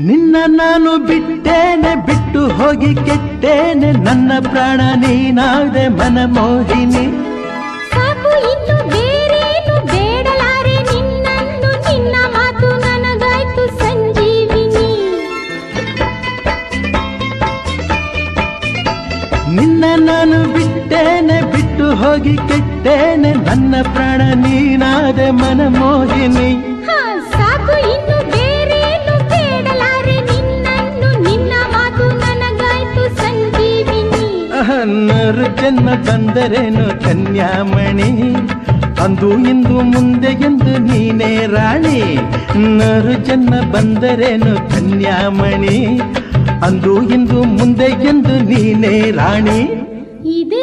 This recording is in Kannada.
ನಿನ್ನ ನಾನು ಬಿಟ್ಟೇನೆ ಬಿಟ್ಟು ಹೋಗಿ ಕೆಟ್ಟೇನೆ ನನ್ನ ಪ್ರಾಣ ನೀನಾದೆ ಮನಮೋಹಿನಿ ಸಾಕು ಇನ್ನು ಬೇರೇನು ಬೇಡಲಾರೆ ನಿನ್ನನ್ನು ನಿನ್ನ ಮಾತು ನನಗಾಯ್ತು ಸಂಜೀವಿನಿ ನಿನ್ನ ನಾನು ಬಿಟ್ಟೇನೆ ಬಿಟ್ಟು ಹೋಗಿ ಕೆಟ್ಟೇನೆ ನನ್ನ ಪ್ರಾಣ ನೀನಾದೆ ಮನಮೋಹಿನಿ ಸಾಕು ಇನ್ನು ಬೇರೇನು ಬೇಡಲಾರೆ ನಿನ್ನನ್ನು ನಿನ್ನ ಮಾತು ನನಗಾಯ್ತು ಸಂಜೀವಿನಿ ನರು ಜನ್ಮ ಬಂದರೇನು ಕನ್ಯಾಮಣಿ ಅಂದು ಇಂದು ಮುಂದೆ ಎಂದು ನೀನೇ ರಾಣಿ ನರು ಜನ್ಮ ಬಂದರೇನು ಕನ್ಯಾಮಣಿ ಅಂದು ಇಂದು ಮುಂದೆ ಎಂದು ನೀನೇ ರಾಣಿ ಇದೇ